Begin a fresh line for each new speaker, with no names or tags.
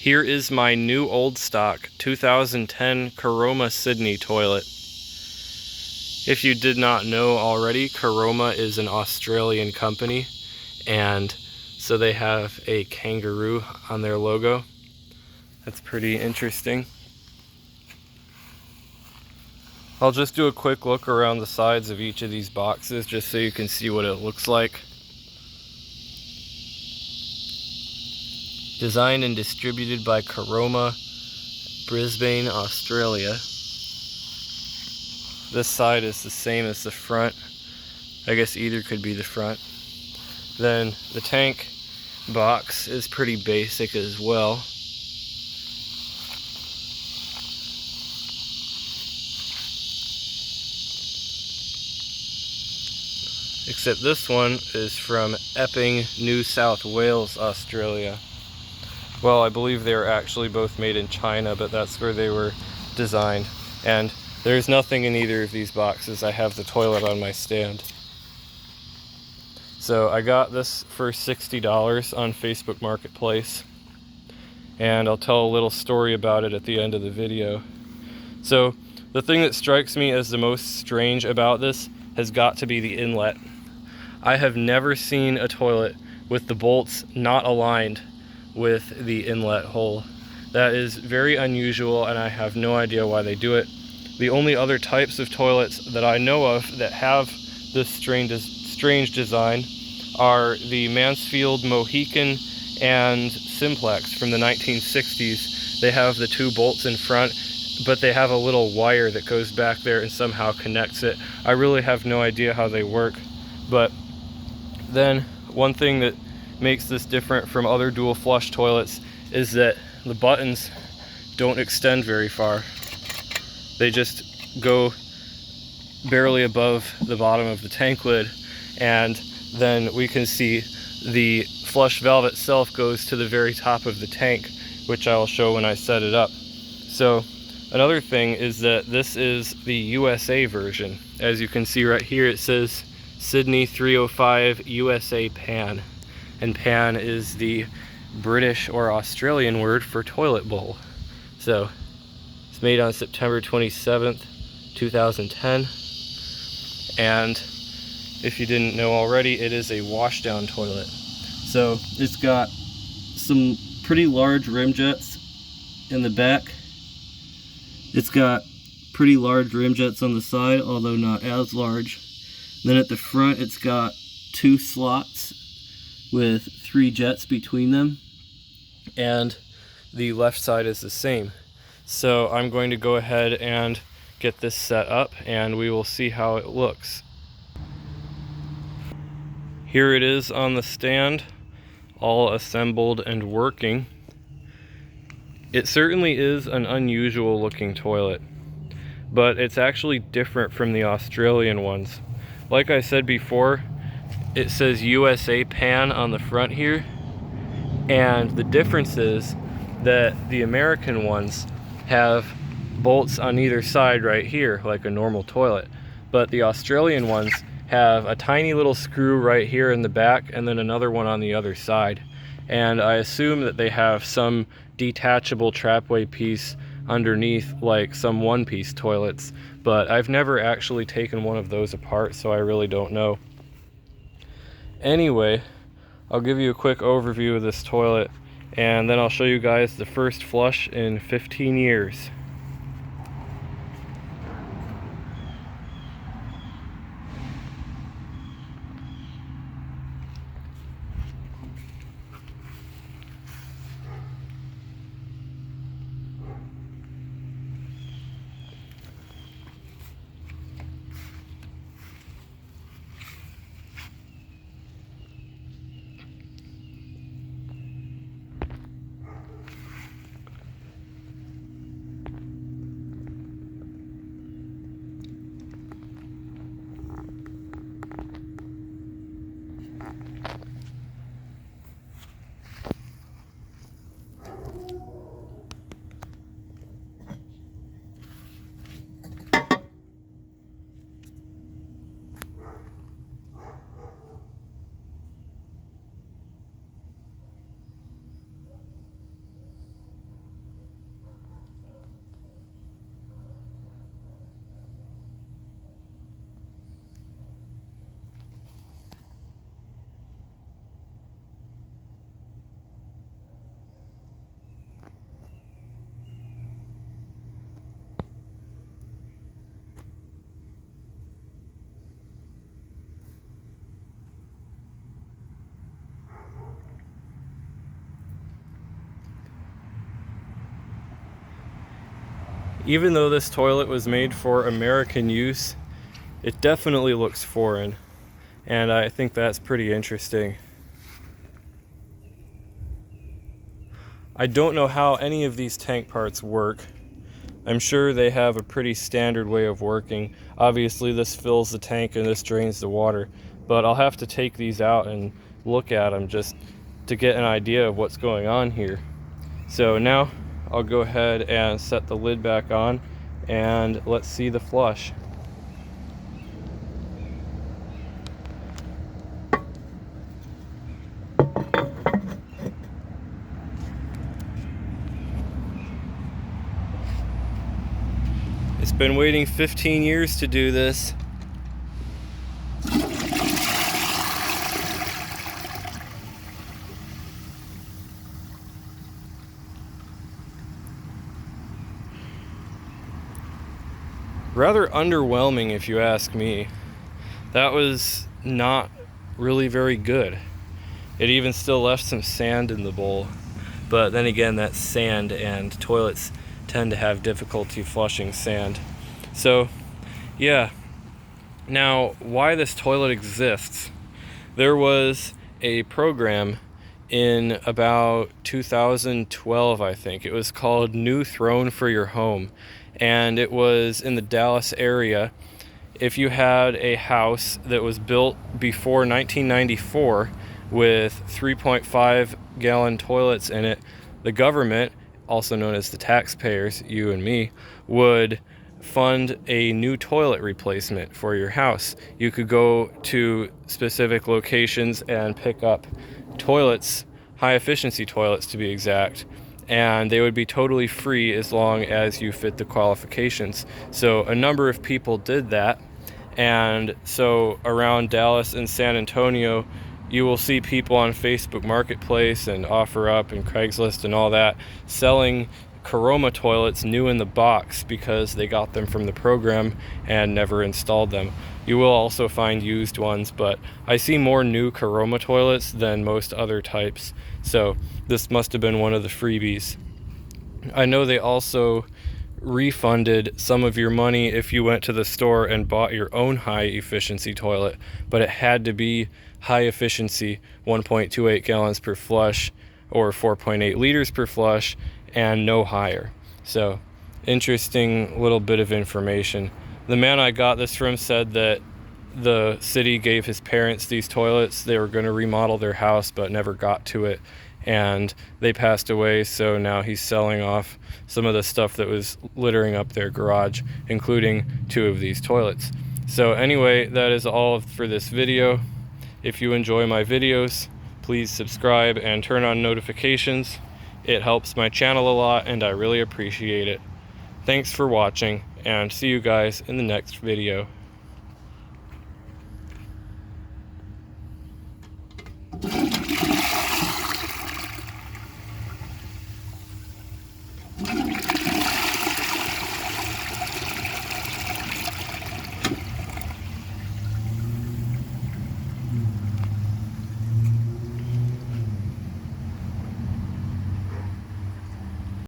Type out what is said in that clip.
Here is my new old stock 2010 Caroma Sydney toilet. If you did not know already, Caroma is an Australian company, and so they have a kangaroo on their logo. That's pretty interesting. I'll just do a quick look around the sides of each of these boxes just so you can see what it looks like. Designed and distributed by Caroma, Brisbane, Australia. This side is the same as the front. I guess either could be the front. Then the tank box is pretty basic as well. Except this one is from Epping, New South Wales, Australia. Well, I believe they were actually both made in China, but that's where they were designed. And there's nothing in either of these boxes. I have the toilet on my stand. So I got this for $60 on Facebook Marketplace. And I'll tell a little story about it at the end of the video. So the thing that strikes me as the most strange about this has got to be the inlet. I have never seen a toilet with the bolts not aligned with the inlet hole. That is very unusual, and I have no idea why they do it. The only other types of toilets that I know of that have this strange design are the Mansfield Mohican and Simplex from the 1960s. They have the two bolts in front, but they have a little wire that goes back there and somehow connects it. I really have no idea how they work. But then one thing that makes this different from other dual flush toilets is that the buttons don't extend very far. They just go barely above the bottom of the tank lid, and then we can see the flush valve itself goes to the very top of the tank, which I'll show when I set it up. So another thing is that this is the USA version. As you can see right here, it says Sydney 305 USA Pan. And pan is the British or Australian word for toilet bowl. So it's made on September 27th, 2010. And if you didn't know already, it is a washdown toilet. So it's got some pretty large rim jets in the back. It's got pretty large rim jets on the side, although not as large. Then at the front, it's got two slots with 3 jets between them, and the left side is the same. So I'm going to go ahead and get this set up, and we will see how it looks. Here it is on the stand, all assembled and working. It certainly is an unusual looking toilet, but it's actually different from the Australian ones. Like I said before, it says USA Pan on the front here, and the difference is that the American ones have bolts on either side right here like a normal toilet, but the Australian ones have a tiny little screw right here in the back and then another one on the other side. And I assume that they have some detachable trapway piece underneath like some one-piece toilets, but I've never actually taken one of those apart, so I really don't know. Anyway, I'll give you a quick overview of this toilet, and then I'll show you guys the first flush in 15 years. Even though this toilet was made for American use, it definitely looks foreign, and I think that's pretty interesting. I don't know how any of these tank parts work. I'm sure they have a pretty standard way of working. Obviously this fills the tank and this drains the water, but I'll have to take these out and look at them just to get an idea of what's going on here. So now I'll go ahead and set the lid back on and let's see the flush. It's been waiting 15 years to do this. Rather underwhelming if you ask me. That was not really very good. It even still left some sand in the bowl. But then again, that's sand, and toilets tend to have difficulty flushing sand. So yeah, now why this toilet exists. There was a program in about 2012, I think. It was called New Throne for Your Home, and it was in the Dallas area. If you had a house that was built before 1994 with 3.5 gallon toilets in it, the government, also known as the taxpayers, you and me, would fund a new toilet replacement for your house. You could go to specific locations and pick up toilets, high efficiency toilets to be exact, and they would be totally free as long as you fit the qualifications. So a number of people did that, and so around Dallas and San Antonio you will see people on Facebook Marketplace and OfferUp and Craigslist and all that selling Caroma toilets new in the box because they got them from the program and never installed them. You will also find used ones, but I see more new Caroma toilets than most other types, so this must have been one of the freebies. I know they also refunded some of your money if you went to the store and bought your own high efficiency toilet, but it had to be high efficiency, 1.28 gallons per flush or 4.8 liters per flush, and no higher. So interesting little bit of information. The man I got this from said that the city gave his parents these toilets. They were going to remodel their house but never got to it, and they passed away, so now he's selling off some of the stuff that was littering up their garage, including 2 of these toilets. So anyway, that is all for this video. If you enjoy my videos, please subscribe and turn on notifications. It helps my channel a lot and I really appreciate it. Thanks for watching, and see you guys in the next video.